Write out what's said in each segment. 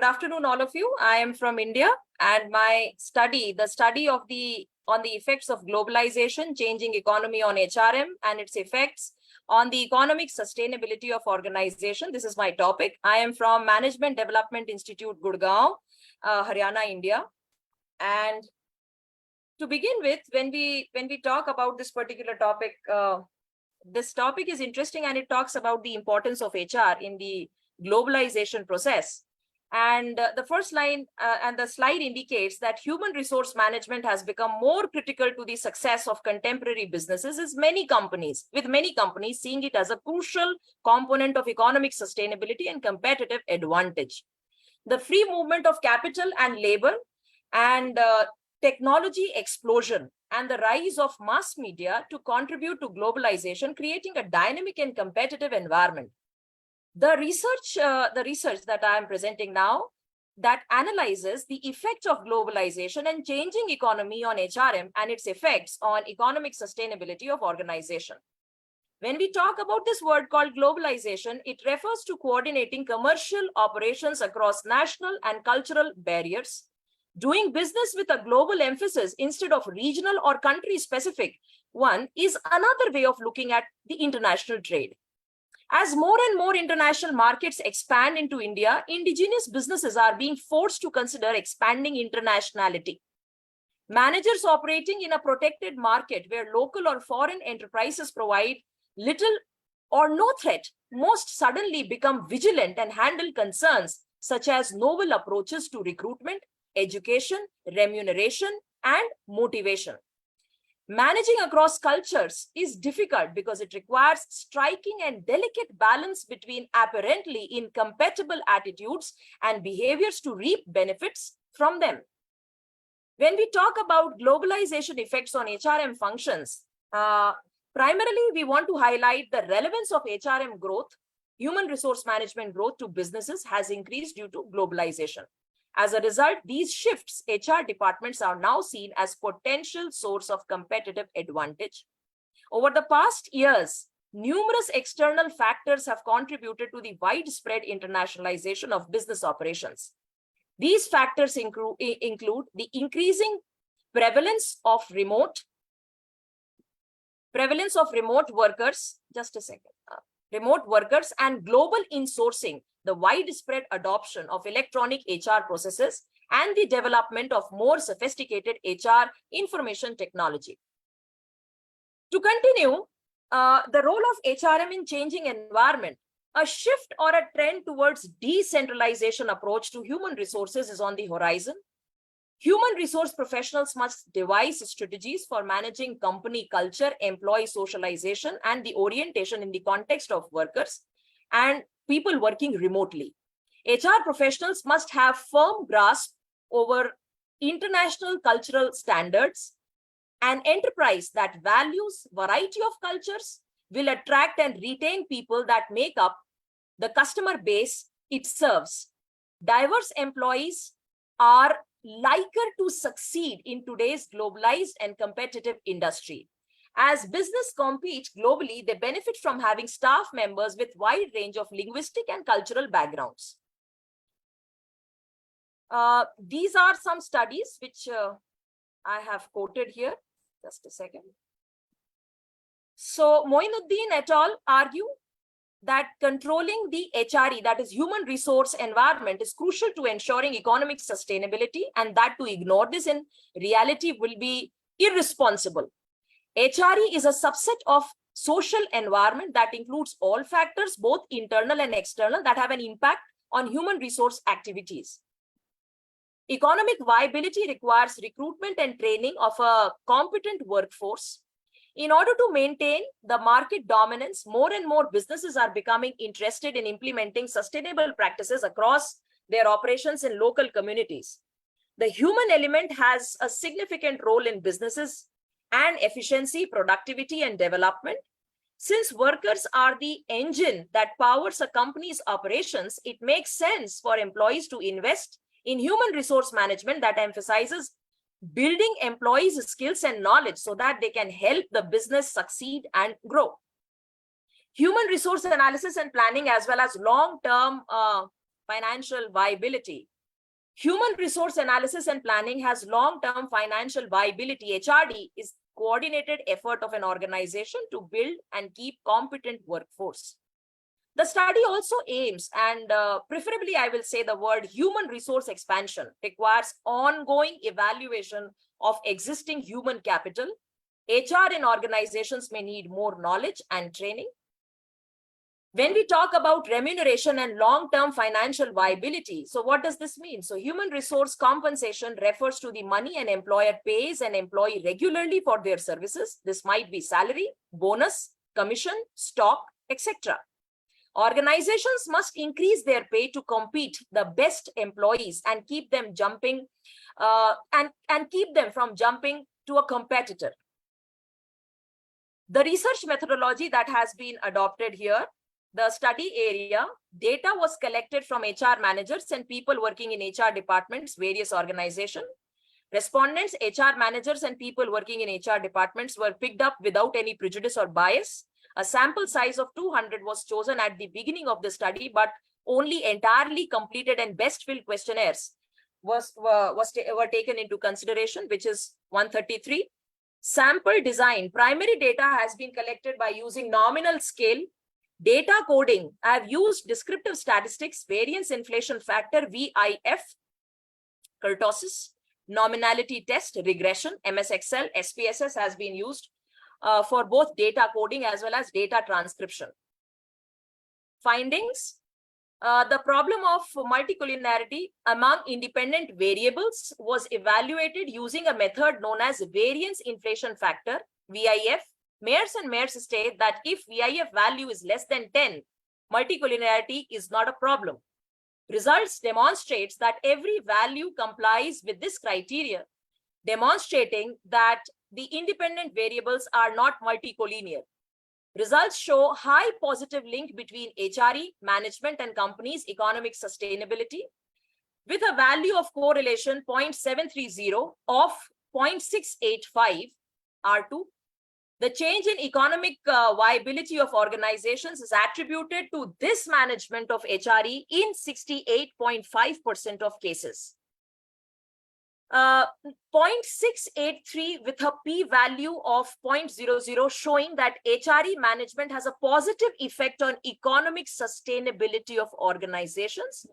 Good afternoon, all of you. I am from India, and my study, on the effects of globalization, changing economy on HRM and its effects on the economic sustainability of organization. This is my topic. I am from Management Development Institute, Gurgaon, Haryana, India. And to begin with, when we talk about this particular topic, this topic is interesting, and it talks about the importance of HR in the globalization process. And the first line and the slide indicates that human resource management has become more critical to the success of contemporary businesses, with many companies seeing it as a crucial component of economic sustainability and competitive advantage. The free movement of capital and labor and technology explosion and the rise of mass media to contribute to globalization, creating a dynamic and competitive environment. The research that I am presenting now that analyzes the effect of globalization and changing economy on HRM and its effects on economic sustainability of organization. When we talk about this word called globalization, it refers to coordinating commercial operations across national and cultural barriers. Doing business with a global emphasis instead of regional or country-specific one is another way of looking at the international trade. As more and more international markets expand into India, indigenous businesses are being forced to consider expanding internationality. Managers operating in a protected market where local or foreign enterprises provide little or no threat must suddenly become vigilant and handle concerns such as novel approaches to recruitment, education, remuneration, and motivation. Managing across cultures is difficult because it requires striking and delicate balance between apparently incompatible attitudes and behaviors to reap benefits from them. When we talk about globalization effects on HRM functions, primarily we want to highlight the relevance of HRM growth. Human resource management growth to businesses has increased due to globalization. As a result, these shifts, HR departments are now seen as potential source of competitive advantage. Over the past years, numerous external factors have contributed to the widespread internationalization of business operations. These factors include the increasing prevalence of remote workers, remote workers and global insourcing, the widespread adoption of electronic HR processes, and the development of more sophisticated HR information technology. To continue, the role of HRM in changing environment, a shift or a trend towards decentralization approach to human resources is on the horizon. Human resource professionals must devise strategies for managing company culture, employee socialization, and the orientation in the context of workers and people working remotely. HR professionals must have firm grasp over international cultural standards. An enterprise that values variety of cultures will attract and retain people that make up the customer base it serves. Diverse employees are liker to succeed in today's globalized and competitive industry. As business competes globally, they benefit from having staff members with wide range of linguistic and cultural backgrounds. These are some studies which I have quoted here. Just a second. So Moinuddin et al. Argue that controlling the HRE, that is human resource environment, is crucial to ensuring economic sustainability, and that to ignore this in reality will be irresponsible. HRE is a subset of social environment that includes all factors, both internal and external, that have an impact on human resource activities. Economic viability requires recruitment and training of a competent workforce. In order to maintain the market dominance, more and more businesses are becoming interested in implementing sustainable practices across their operations in local communities. The human element has a significant role in businesses and efficiency, productivity, and development. Since workers are the engine that powers a company's operations, it makes sense for employees to invest in human resource management that emphasizes building employees' skills and knowledge so that they can help the business succeed and grow. Human resource analysis and planning, as well as long-term financial viability, Human resource analysis and planning has long-term financial viability. HRD is coordinated effort of an organization to build and keep competent workforce. The study also aims, and preferably I will say the word human resource expansion, requires ongoing evaluation of existing human capital. HR in organizations may need more knowledge and training. When we talk about remuneration and long-term financial viability, so what does this mean? So human resource compensation refers to the money an employer pays an employee regularly for their services. This might be salary, bonus, commission, stock, etc. Organizations must increase their pay to compete the best employees and keep them jumping and keep them from jumping to a competitor. The research methodology that has been adopted here, the study area, data was collected from HR managers and people working in HR departments, various organizations. Respondents, HR managers and people working in HR departments were picked up without any prejudice or bias. A sample size of 200 was chosen at the beginning of the study, but only entirely completed and best filled questionnaires were taken into consideration, which is 133. Sample design, primary data has been collected by using nominal scale. Data coding, I have used descriptive statistics, variance inflation factor, VIF, kurtosis, nominality test, regression, MS Excel, SPSS has been used for both data coding as well as data transcription. Findings, the problem of multicollinearity among independent variables was evaluated using a method known as variance inflation factor, VIF. Mayers and Mayers state that if VIF value is less than 10, multicollinearity is not a problem. Results demonstrates that every value complies with this criteria, demonstrating that the independent variables are not multicollinear. Results show high positive link between HRE, management and companies' economic sustainability with a value of correlation 0.730 of 0.685 R2. The change in economic viability of organizations is attributed to this management of HRE in 68.5% of cases. 0.683 with a p-value of 0.00 showing that HRE management has a positive effect on economic sustainability of organizations.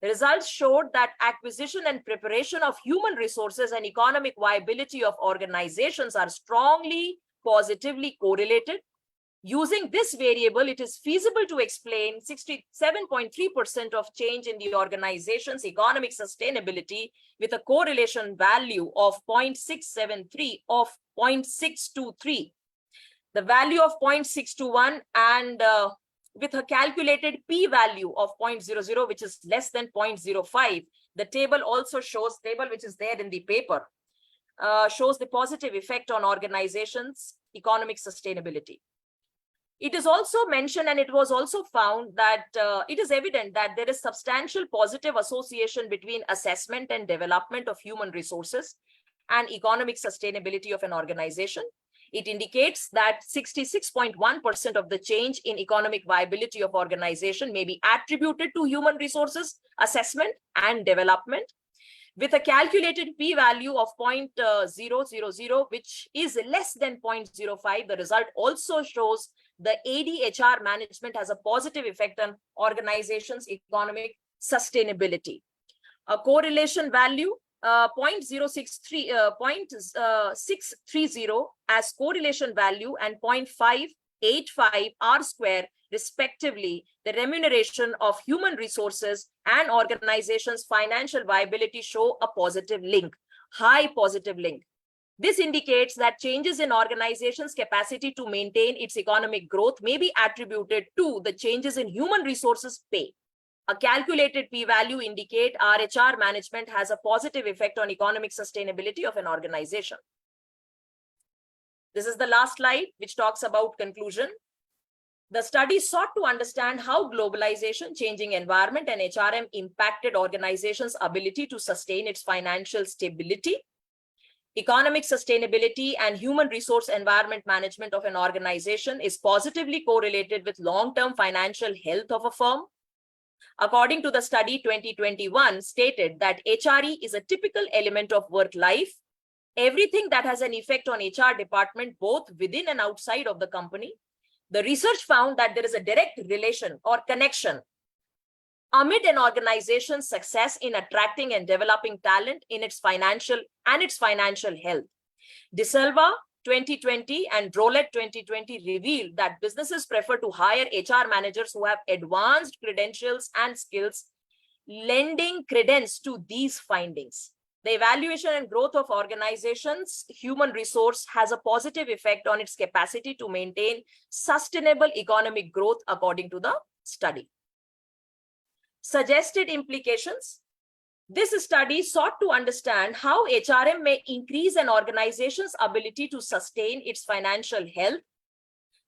The results showed that acquisition and preparation of human resources and economic viability of organizations are strongly positively correlated. Using this variable, it is feasible to explain 67.3% of change in the organization's economic sustainability with a correlation value of 0.673 of 0.623. The value of 0.621 and with a calculated p-value of 0.00, which is less than 0.05. The table also shows, which is there in the paper, shows the positive effect on organizations' economic sustainability. It is also mentioned, and it was also found that it is evident that there is substantial positive association between assessment and development of human resources and economic sustainability of an organization. It indicates that 66.1% of the change in economic viability of organization may be attributed to human resources assessment and development. With a calculated p-value of 0.000, which is less than 0.05, the result also shows the ADHR management has a positive effect on organizations' economic sustainability. A correlation value 0.630 as correlation value and 0.585 R-square respectively. The remuneration of human resources and organizations' financial viability show a positive link, high positive link. This indicates that changes in organizations' capacity to maintain its economic growth may be attributed to the changes in human resources pay. A calculated p-value indicate RHR management has a positive effect on economic sustainability of an organization. This is the last slide, which talks about conclusion. The study sought to understand how globalization, changing environment, and HRM impacted organizations' ability to sustain its financial stability. Economic sustainability and human resource environment management of an organization is positively correlated with long-term financial health of a firm. According to the study 2021 stated that HRE is a typical element of work life. Everything that has an effect on HR department, both within and outside of the company. The research found that there is a direct relation or connection amid an organization's success in attracting and developing talent in its financial health. De Silva 2020 and Rolet 2020 revealed that businesses prefer to hire HR managers who have advanced credentials and skills, lending credence to these findings. The evaluation and growth of organizations' human resource has a positive effect on its capacity to maintain sustainable economic growth, according to the study. Suggested implications. This study sought to understand how HRM may increase an organization's ability to sustain its financial health.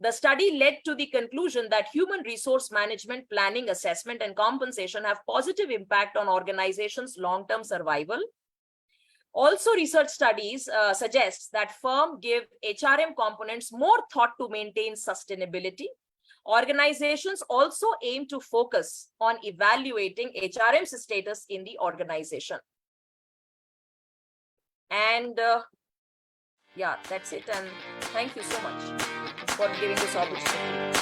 The study led to the conclusion that human resource management, planning, assessment, and compensation have positive impact on organizations' long-term survival. Also, research studies suggests that firms give HRM components more thought to maintain sustainability. Organizations also aim to focus on evaluating HRM's status in the organization. And yeah, that's it. And thank you so much for giving this opportunity.